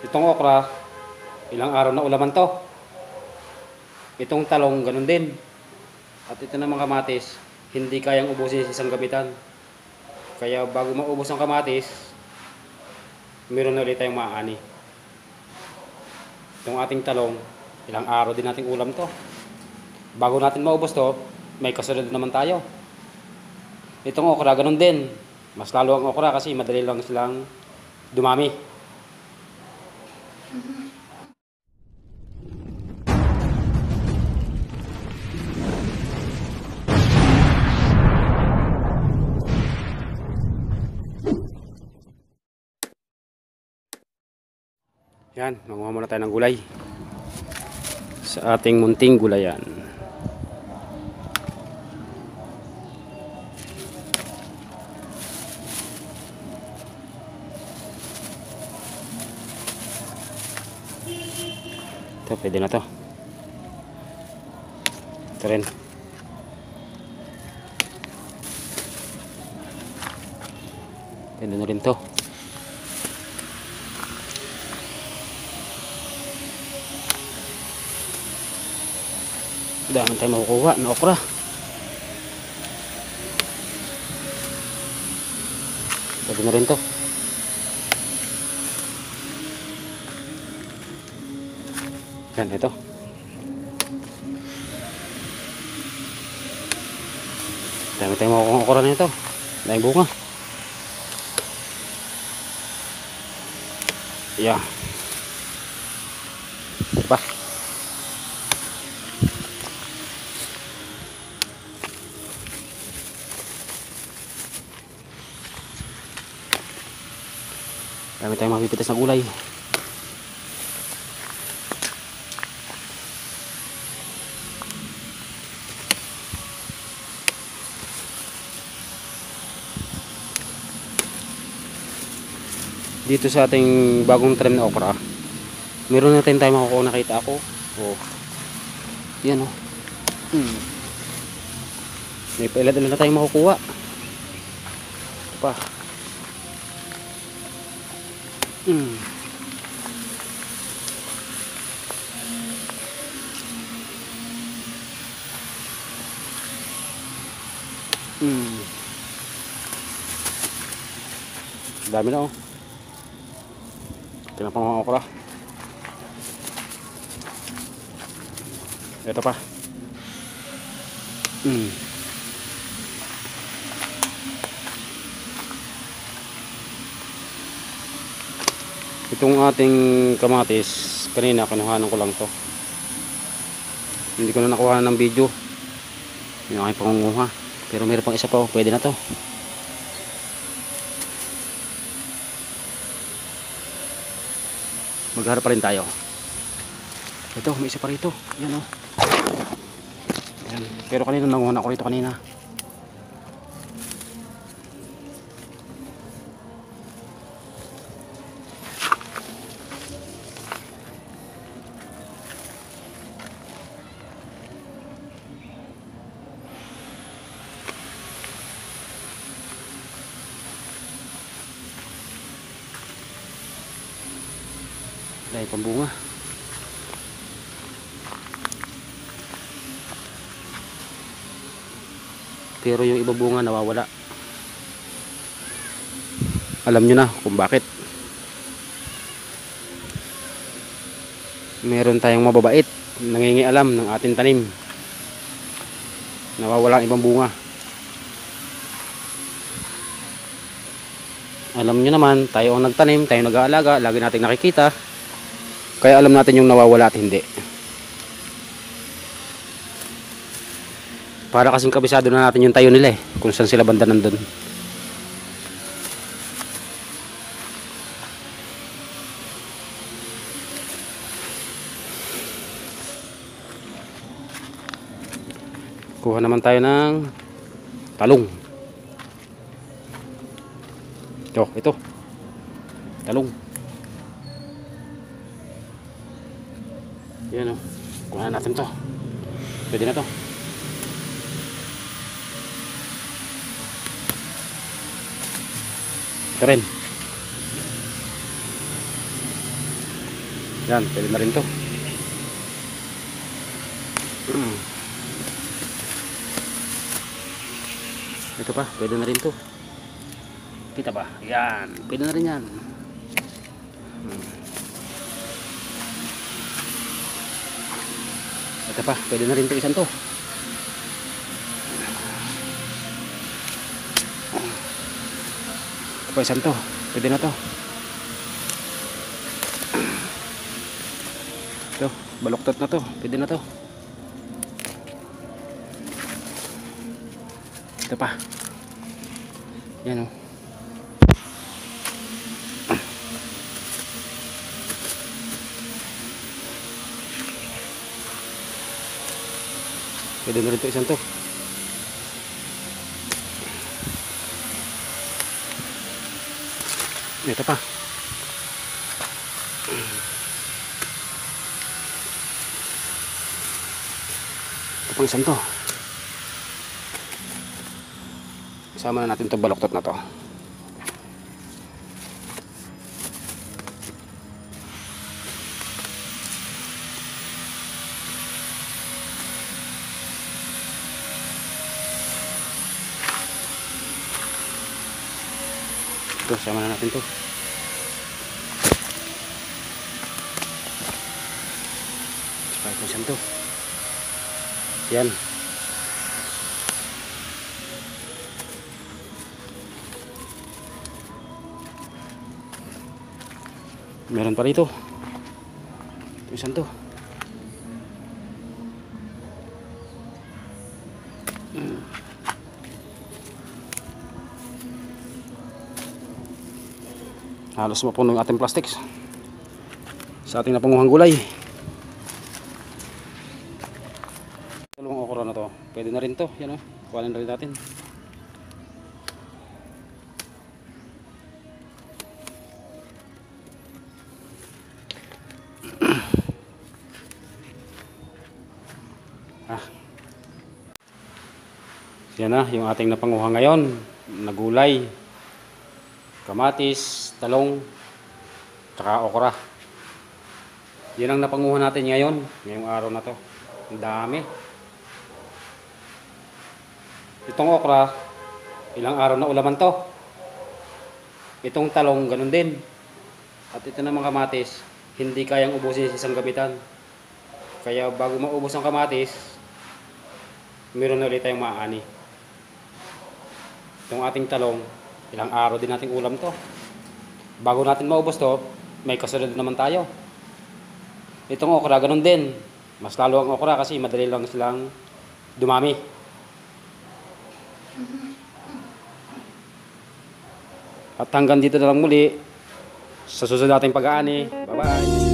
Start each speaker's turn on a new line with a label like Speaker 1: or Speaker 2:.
Speaker 1: Itong okra, ilang araw na ulaman to. Itong talong, ganun din. At ito namang kamatis, hindi kayang ubusin sa isang gabitan. Kaya bago maubos ang kamatis, meron na ulit tayong maaani. Itong ating talong, ilang araw din nating ulam to. Bago natin maubos to, may kasunod naman tayo. Itong okra, ganun din. Mas lalo ang okra kasi madali lang silang dumami. Yan, manguha muna tayo ng gulay sa ating munting gulayan. Ito, pwede na to. Ito rin. Pwede na rin to. Dami tayo makukuha na okra. Pwede na rin to. Yan, ito. Dami tayo makukuha okra na ito. Dami bunga. Yan. Diba? Dami tayong mapipitas na gulay. Dito sa ating bagong trim na okra, meron natin tayo makukuha, nakita ako. Oh. Yan oh. May pailan-ilan na tayong makukuha. Ito pa. Dami na oh. Tingnan pa mga okra. Ito pa. Itong ating kamatis, kanina kinuhanan ko lang to. Hindi ko na nakuha ng video. Yung aking pangunguha. Pero meron pang isa pa, pwede na to. Magharap pa rin tayo. Ito, may isa pa rito. Yan o. Yan. Pero kanina nanguha ako rito kanina. Dahil pambunga. Pero yung iba bunga nawawala. Alam nyo na kung bakit. Meron tayong mababait, nangingialam ng ating tanim. Nawawala ang ibang bunga. Alam nyo naman, tayo ang nagtanim, tayo nag-aalaga, lagi natin nakikita. Kaya alam natin yung nawawala at hindi. Para kasing kabisado na natin yung tayo nila eh, kung saan sila banda nandun. Kuha naman tayo ng talong. Ito. Talong. Yan o. Kuha natin to. Pwede na to. Ito rin. Yan, pwede na rin to. Ito pa, pwede na rin to. Kita ba? Yan, pwede na rin yan. Ito pa, pwede na rin to, isang to. Ito pa, isang to. Pwede na to. Ito, baluktot na to. Pwede na to. Ito pa. Yan o. Pwede na rin ito, isang to. Ito pa. Ito pang isang to. Isama na natin itong baluktot na to. Ito, sama na natin to. Saka itong isang to. Yan. Meron pa rito. Ito isang to. Halos mapuno yung ating plastics sa ating napanguhang gulay. Dalawang okra na to. Pwede na rin to. Yan o. Kuhanin na rin natin. Yan na yung ating napanguha ngayon na gulay. Kamatis, talong, tsaka okra. Yan ang napanguha natin ngayon, ngayong araw na to. Ang dami. Itong okra, ilang araw na ulaman to. Itong talong, ganun din. At ito namang kamatis, hindi kayang ubusin sa isang gamitan. Kaya bago maubos ang kamatis, meron na ulit tayong maaani. Itong ating talong, ilang araw din nating ulam to. Bago natin maubos to, may kasunod naman tayo. Itong okra, ganun din. Mas lalo ang okra kasi madali lang silang dumami. At hanggang dito na lang muli sa susunod nating pag-aani. Bye-bye!